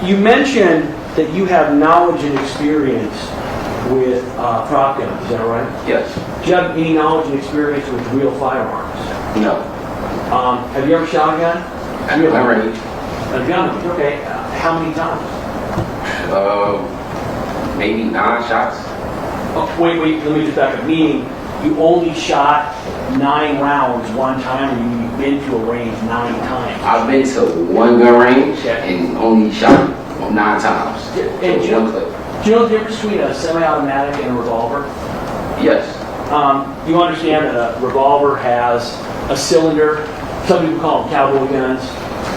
You mentioned that you have knowledge and experience with prop guns, is that right? Yes. Do you have any knowledge and experience with real firearms? No. Have you ever shot a gun? Already. A gun, okay. How many times? Maybe 9 shots. Oh, wait, let me just back up. Meaning, you only shot 9 rounds one time, or you've been to a range 9 times? I've been to one gun range and only shot 9 times. And do one clip. you know the difference between a semi-automatic and a revolver? Yes. You understand that a revolver has a cylinder. Some people call them cowboy guns.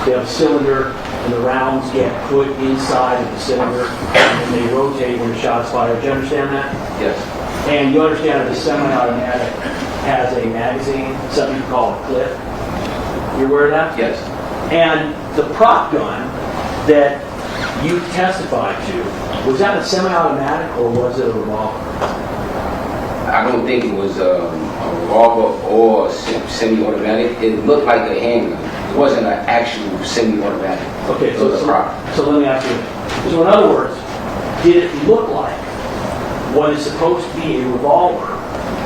They have a cylinder, and the rounds get put inside of the cylinder, and they rotate when the shot is fired. Do you understand that? Yes. And you understand that the semi-automatic has a magazine, some people call it a clip. You aware of that? Yes. And the prop gun that you testified to, was that a semi-automatic or was it a revolver? I don't think it was a revolver or semi-automatic. It looked like a handgun. It wasn't an actual semi-automatic. Okay, it was a prop. So let me ask you. So in other words, did it look like what is supposed to be a revolver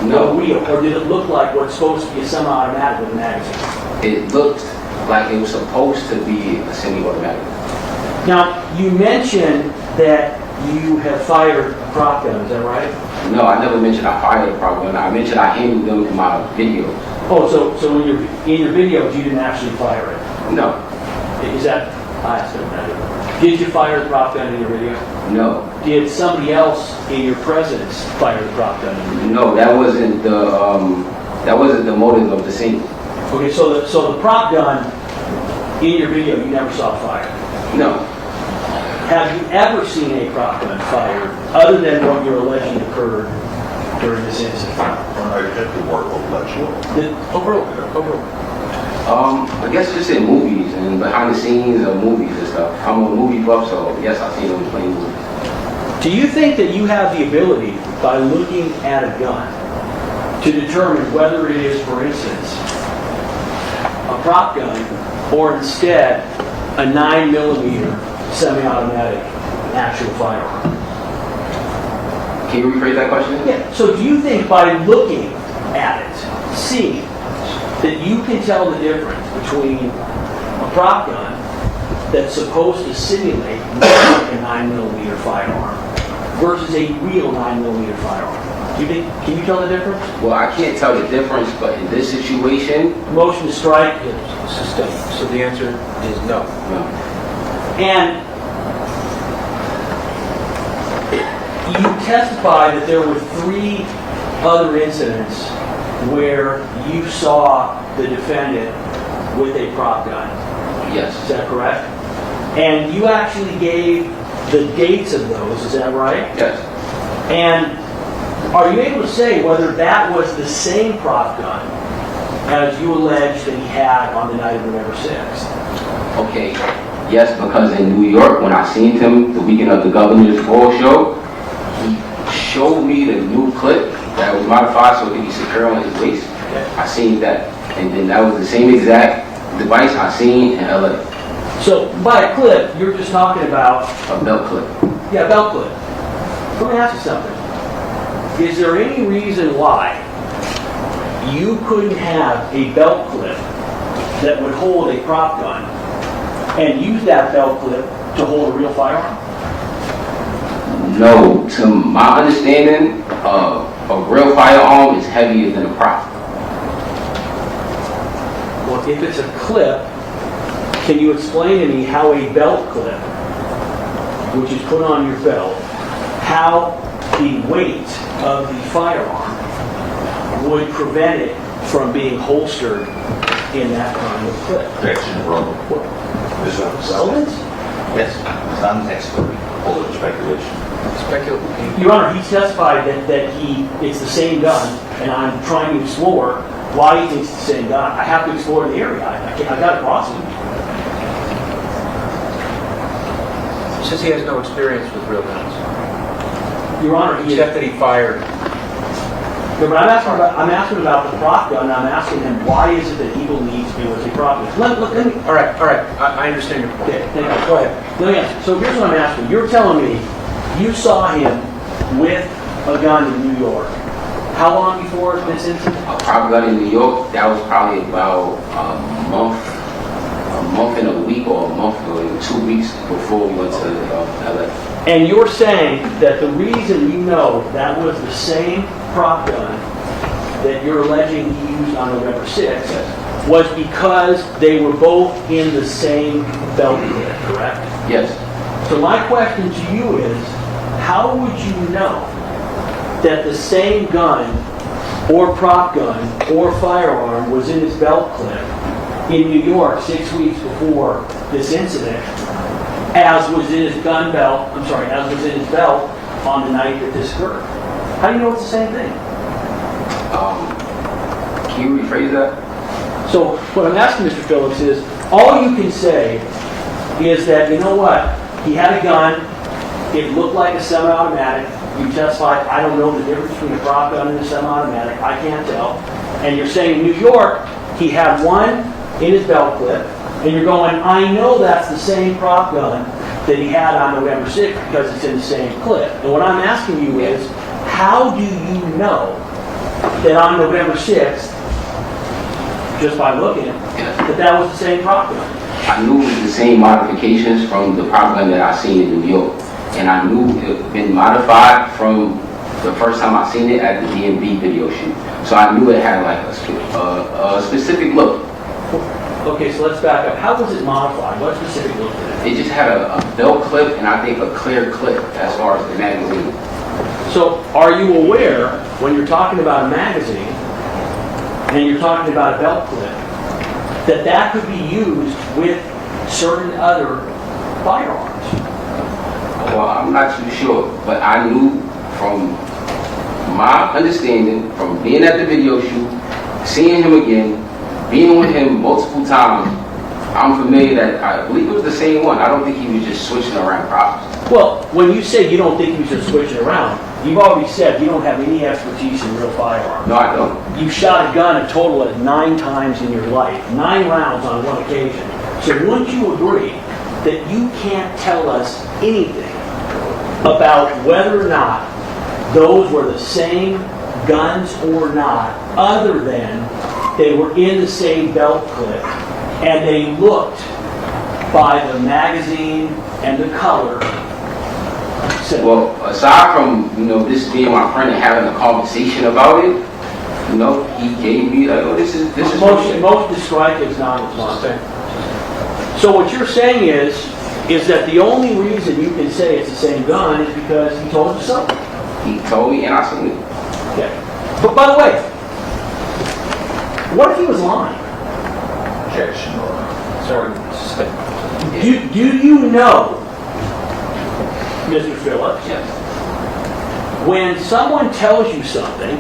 No. with a wheel, or did it look like what's supposed to be a semi-automatic with a magazine? It looked like it was supposed to be a semi-automatic. Now, you mentioned that you have fired a prop gun, is that right? No, I never mentioned I fired a prop gun. I mentioned I handled them in my videos. Oh, so in your videos you didn't actually fire it? No. Is that, I asked him that. Did you fire the prop gun in your video? No. Did somebody else in your presence fire the prop gun in your video? No, that wasn't the motive of the scene. Okay, so the prop gun in your video you never saw fired? No. Have you ever seen a prop gun fired other than what you're alleging occurred during this incident? I get the word allegedly. Overall. I guess just in movies and behind the scenes of movies and stuff. I'm a movie buff, so yes, I've seen them playing movies. Do you think that you have the ability, by looking at a gun, to determine whether it is, for instance, a prop gun or instead a 9mm semi-automatic actual firearm? Can you rephrase that question? Yeah. So do you think by looking at it, seeing, that you can tell the difference between a prop gun that's supposed to simulate like a 9mm firearm versus a real 9mm firearm? Do you think, can you tell the difference? Well, I can't tell the difference, but in this situation, Motion to strike is Sustained. So the answer is no. no. And you testified that there were 3 other incidents where you saw the defendant with a prop gun. Yes. Is that correct? And you actually gave the dates of those, is that right? Yes. And are you able to say whether that was the same prop gun as you alleged that he had on the night of November 6th? Okay. Yes, because in New York, when I seen him the weekend of the Governor's Ball show, he showed me the new clip that was modified so it could be secure on his waist. I seen that. And then that was the same exact device I seen in LA. So by a clip, you're just talking about... A belt clip. Yeah, belt clip. Let me ask you something. Is there any reason why you couldn't have a belt clip that would hold a prop gun and use that belt clip to hold a real firearm? No, to my understanding, a real firearm is heavier than a prop. Well, if it's a clip, can you explain to me how a belt clip, which is put on your belt, how the weight of the firearm would prevent it from being holstered in that kind of clip? Objection, brother. Is that Relevant? Yes. I'm an expert. All the speculation. Your Honor, he testified that it's the same gun, and I'm trying to explore why he thinks it's the same gun. I have to explore the area. I got to cross it. Since he has no experience with real guns, Your Honor, except that he fired. Yeah, but I'm asking about the prop gun. I'm asking him why is it that he believes it was a prop gun. Let me. All right. I understand your point. Okay, thank you. Go ahead. Let me ask, so here's what I'm asking. You're telling me you saw him with a gun in New York. How long before this incident? A prop gun in New York, that was probably about a month and a week, or a month or 2 weeks before we went to LA. And you're saying that the reason you know that was the same prop gun that you're alleging he used on November 6th was because they were both in the same belt clip, correct? Yes. So my question to you is, how would you know that the same gun or prop gun or firearm was in his belt clip in New York 6 weeks before this incident, as was in his as was in his belt on the night that this occurred? How do you know it's the same thing? Can you rephrase that? So what I'm asking Mr. Phillips is, all you can say is that, you know what, he had a gun, it looked like a semi-automatic, you testified, I don't know the difference between a prop gun and a semi-automatic, I can't tell, and you're saying in New York, he had one in his belt clip, and you're going, I know that's the same prop gun that he had on November 6th because it's in the same clip. And what I'm asking you is, how do you know that on November 6th, just by looking, that was the same prop gun? I knew it was the same modifications from the prop gun that I seen in New York. And I knew it had been modified from the first time I seen it at the DMV video shoot. So I knew it had like a specific look. Okay, so let's back up. How was it modified? What specific look did it? It just had a belt clip and I think a clear clip as far as the magazine. So are you aware, when you're talking about a magazine, and you're talking about a belt clip, that could be used with certain other firearms? Well, I'm not too sure, but I knew from my understanding, from being at the video shoot, seeing him again, being with him multiple times, I'm familiar that I believe it was the same one. I don't think he was just switching around props. Well, when you say you don't think he was just switching around, you've already said you don't have any expertise in real firearms. No, I don't. You shot a gun a total of 9 times in your life, 9 rounds on one occasion. So wouldn't you agree that you can't tell us anything about whether or not those were the same guns or not, other than they were in the same belt clip and they looked, by the magazine and the color, well, aside from, this being my friend and having a conversation about it, he gave me like, oh, this is most descriptive non-responsive. So what you're saying is that the only reason you can say it's the same gun is because he told you so? He told me and I seen it. Okay. But by the way, what if he was lying? Objection. Sorry. Do you know, Mr. Phillips, Yes. when someone tells you something,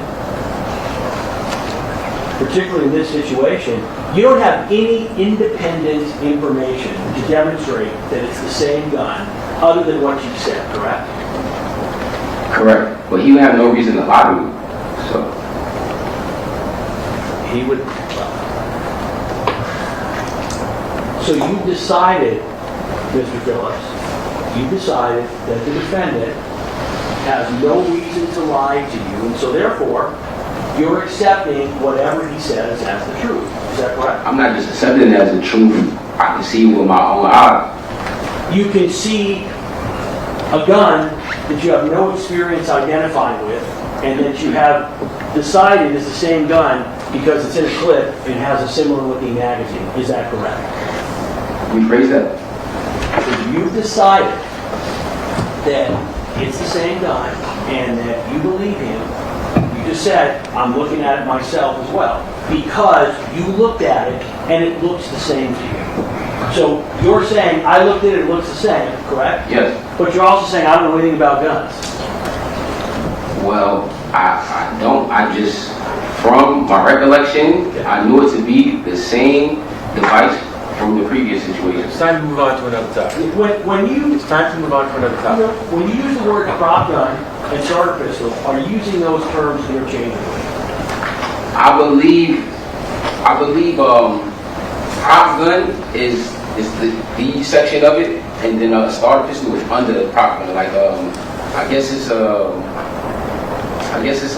particularly in this situation, you don't have any independent information to demonstrate that it's the same gun other than what you said, correct? Correct. But he would have no reason to lie to me. So He would. So you decided, Mr. Phillips, you decided that the defendant has no reason to lie to you, and so therefore, you're accepting whatever he says as the truth. Is that correct? I'm not just accepting it as the truth. I can see it with my own eyes. You can see a gun that you have no experience identifying with, and that you have decided is the same gun because it's in a clip and has a similar looking magazine. Is that correct? Rephrase that. So you've decided that it's the same gun and that you believe him. You just said, I'm looking at it myself as well, because you looked at it and it looks the same to you. So you're saying, I looked at it, it looks the same, correct? Yes. But you're also saying, I don't know anything about guns. Well, I don't. I just, from my recollection, I knew it to be the same device from the previous situation. It's time to move on to another topic. It's time to move on to another topic. When you use the word prop gun and starter pistol, are you using those terms interchangeably? I believe prop gun is the section of it, and then a starter pistol was under the prop gun. Like I guess it's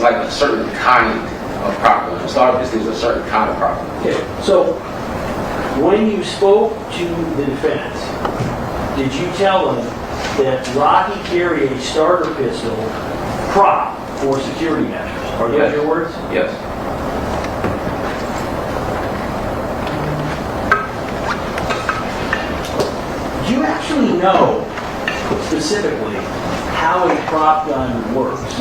like a certain kind of prop gun. A starter pistol is a certain kind of prop gun. Okay, so when you spoke to the defense, did you tell them that Rocky carried a starter pistol prop for security measures? Are those Yes. your words? Yes. Do you actually know specifically how a prop gun works?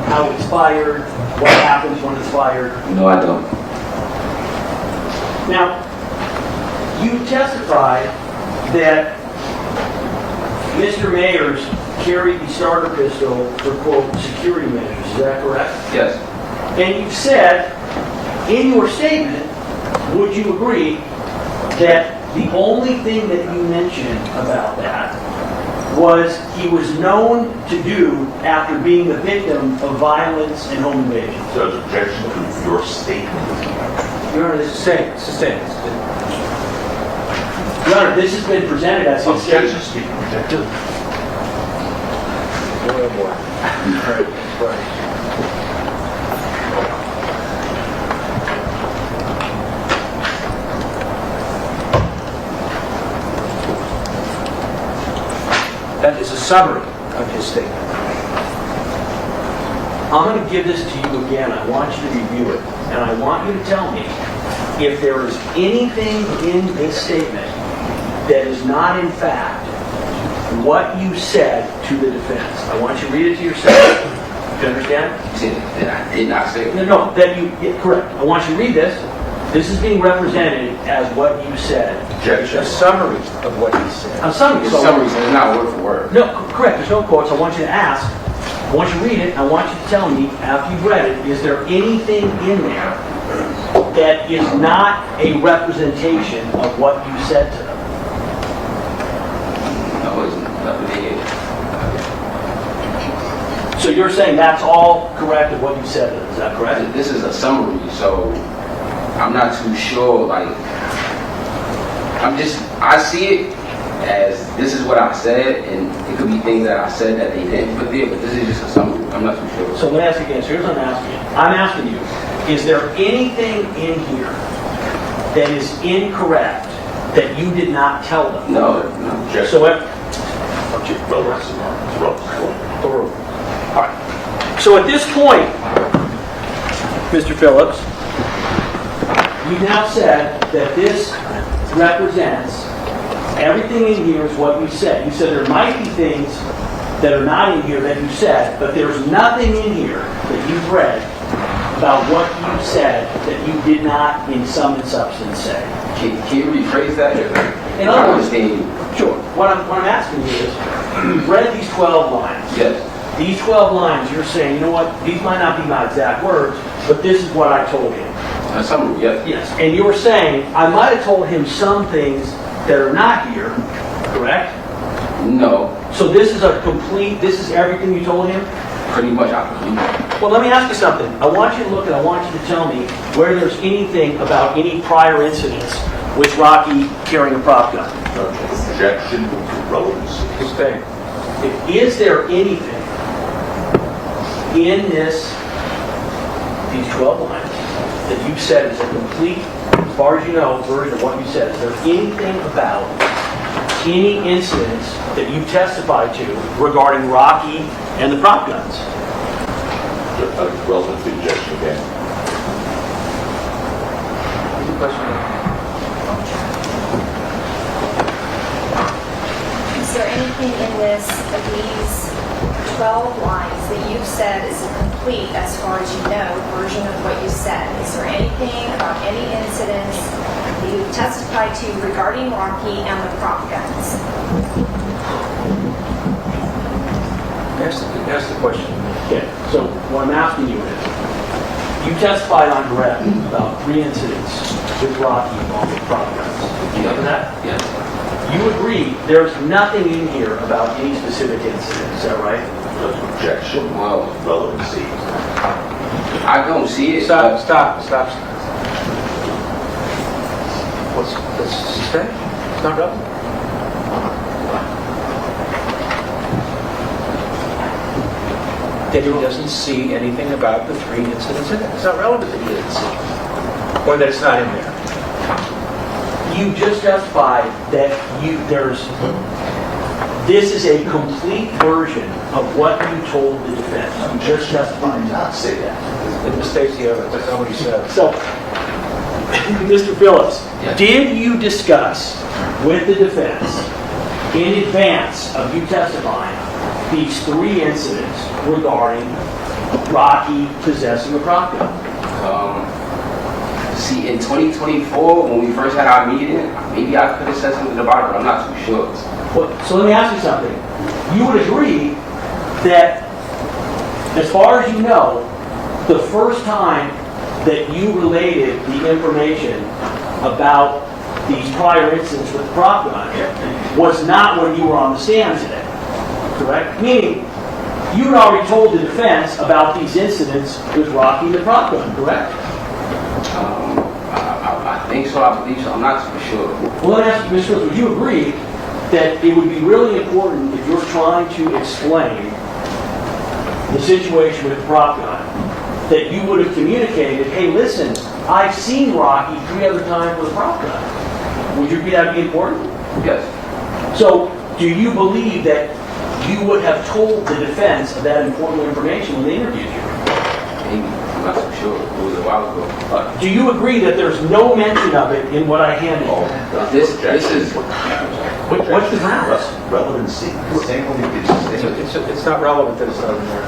How it's fired, what happens when it's fired? No, I don't. Now, you testified that Mr. Mayers carried the starter pistol for, quote, security measures. Is that correct? Yes. And you said in your statement, would you agree that the only thing that you mentioned about that was he was known to do after being the victim of violence and home invasion? Judge, objection to your statement. Your Honor, this is Sustained. Your Honor, this has been presented as his Objection, statement. speaking objective. More. Right. That is a summary of his statement. I'm going to give this to you again. I want you to review it. And I want you to tell me if there is anything in this statement that is not, in fact, what you said to the defense. I want you to read it to yourself. Do you understand? You said that I did not say. No, that you, yeah, correct. I want you to read this. This is being represented as what you said. Objection. A summary of what he said. A summary. It's summary, so it's not word for word. No, correct. There's no quotes. I want you to ask. I want you to read it. I want you to tell me, after you've read it, is there anything in there that is not a representation of what you said to them? No, it's nothing in it. So you're saying that's all correct of what you said to them. Is that correct? This is a summary, so I'm not too sure, like, I see it as this is what I said, and it could be things that I said that they didn't put there, but this is just a summary. I'm not too sure. So let me ask you again. So here's what I'm asking you. I'm asking you, is there anything in here that is incorrect that you did not tell them? No. Objection. So Relevance. all right. So at this point, Mr. Phillips, you now said that this represents everything in here is what you said. You said there might be things that are not in here that you said, but there's nothing in here that you've read about what you said that you did not, in sum and substance, say. Can you rephrase that? In I other don't words, understand you. sure. What I'm asking you is, you've read these 12 lines. Yes. These 12 lines, you're saying, you know what, these might not be my exact words, but this is what I told him. A summary, yes. Yes. And you're saying, I might have told him some things that are not here, correct? No. So this is this is everything you told him? Pretty much, I believe. Well, let me ask you something. I want you to look and I want you to tell me where there's anything about any prior incidents with Rocky carrying a prop gun. Objection to relevancy. Sustained. Is there anything in these 12 lines that you said is a complete, as far as you know, version of what you said? Is there anything about any incidents that you testified to regarding Rocky and the prop guns? Relevancy objection again. Is there anything in these 12 lines that you've said is a complete, as far as you know, version of what you said? Is there anything about any incidents that you testified to regarding Rocky and the prop guns? Ask the question. Okay, so what I'm asking you is, you testified on direct about 3 incidents with Rocky involving prop guns. You know that? Yes. You agree there's nothing in here about any specific incident, is that right? Objection. Well, Relevancy. I don't see it. Stop. What's sustained? It's not relevant. that he doesn't see anything about the 3 incidents in it. It's not relevant that he didn't see, or that it's not in there. You just testified that this is a complete version of what you told the defense. You just testified. Did not say that. It mistakes the evidence. That's not what he said. So, Mr. Phillips, Yes. did you discuss with the defense in advance of you testifying these 3 incidents regarding Rocky possessing a prop gun? See, in 2024, when we first had our meeting, maybe I could have said something about it, but I'm not too sure. So let me ask you something. You would agree that, as far as you know, the first time that you related the information about these prior incidents with the prop gun was not when you were on the stand today, correct? Meaning, you had already told the defense about these incidents with Rocky and the prop gun, correct? I think so, I believe so, I'm not too sure. Well, let me ask you, Mr. Phillips, would you agree that it would be really important if you're trying to explain the situation with the prop gun, that you would have communicated, hey, listen, I've seen Rocky 3 other times with a prop gun. Would you agree that would be important? Yes. So, do you believe that you would have told the defense of that important information when they interviewed you? Maybe, I'm not too sure, it was a while ago. Do you agree that there's no mention of it in what I handed you? This is, What's the grounds? Relevancy. It's not relevant that it's not in there.